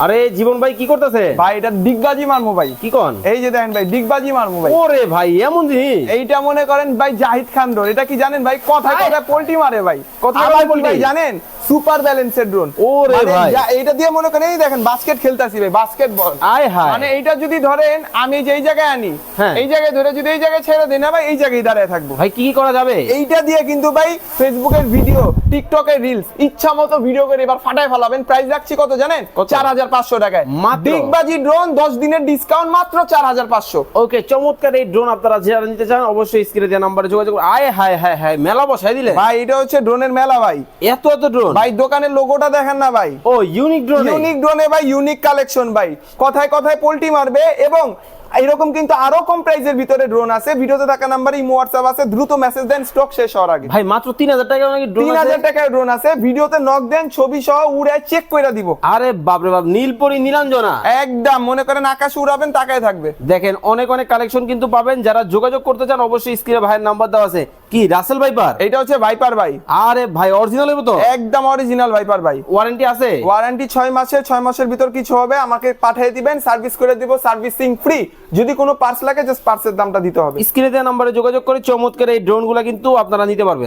আরে জীবন ভাই কি করতেছে? ভাই এটা ডিগবাজি মারমু ভাই। কি কোন? এই যে দেখেন ভাই ডিগবাজি মারমু ভাই। ওরে ভাই এমন জিনিস? এইটা মনে করেন ভাই জাহিদ খান ড্রোন। এটা কি জানেন ভাই? কথায় কথায় পোল্টি মারে ভাই। কথায় আবার কথায় পোল্টি? ভাই জানেন সুপার ব্যালেন্সের ড্রোন। ওরে ভাই। এইটা দিয়ে মনে করেন এই দেখেন বাস্কেট খেলতাছি ভাই, বাস্কেটবল। আয় হায়। মানে এইটা যদি ধরেন আমি যেই জায়গায় আনি, হ্যাঁ। এই জায়গায় ধরে যদি এই জায়গায় ছেড়ে দিই না ভাই, এই জায়গায় দাঁড়ায় থাকবো। ভাই কি কি করা যাবে? এইটা দিয়ে কিন্তু ভাই ফেসবুকের ভিডিও, টিকটকের রিলস ইচ্ছা মতো ভিডিও করে এবার ফাটায় ফেলাবেন। প্রাইস রাখছি কত জানেন? কত? 4500 টাকায় মাত্র? ডিগবাজি ড্রোন 10 দিনের ডিসকাউন্ট মাত্র 4500। ওকে, চমৎকার এই ড্রোন আপনারা যারা নিতে চান অবশ্যই স্ক্রিনে দেওয়া নম্বরে যোগাযোগ করুন। আয় হায় হায় হায়, মেলা বসাই দিলে ভাই এটা হচ্ছে ড্রোনের মেলা ভাই। এত এত ড্রোন ভাই দোকানের লোগোটা দেখেন না ভাই। ও ইউনিক ড্রোন। ইউনিক ড্রোনে ভাই ইউনিক কালেকশন ভাই। কথায় কথায় পোল্টি মারবে এবং এরকম কিন্তু আরো কম প্রাইসের ভিতরে ড্রোন আছে। ভিডিওতে থাকা নাম্বারে ইমো হোয়াটসঅ্যাপ আছে, দ্রুত মেসেজ দেন স্টক শেষ হওয়ার আগে। ভাই মাত্র 3000 টাকা নাকি ড্রোন আছে? 3000 টাকায় ড্রোন আছে। ভিডিওতে নক দেন, ছবি সহ উড়ে চেক করে দিব। আরে বাপ রে বাপ, নীলপরি নীলাঞ্জনা একদম মনে করেন আকাশে উড়াবেন তাকায় থাকবে। দেখেন অনেক অনেক কালেকশন কিন্তু পাবেন। যারা যোগাযোগ করতে চান অবশ্যই স্ক্রিনে ভাইয়ের নাম্বার দেওয়া আছে। কি রাসেল ভাইপার? এটা হচ্ছে ভাইপার ভাই। আরে ভাই অরিজিনাল তো? একদম অরিজিনাল ভাইপার ভাই। ওয়ারেন্টি আছে? ওয়ারেন্টি 6 মাসের। 6 মাসের ভিতর কিছু হবে আমাকে পাঠিয়ে দিবেন, সার্ভিস করে দিব, সার্ভিসিং ফ্রি। যদি কোনো পার্টস লাগে জাস্ট পার্টসের দামটা দিতে হবে। স্ক্রিনে দেওয়া নাম্বারে যোগাযোগ করে চমৎকার এই ড্রোনগুলো কিন্তু আপনারা নিতে পারবেন।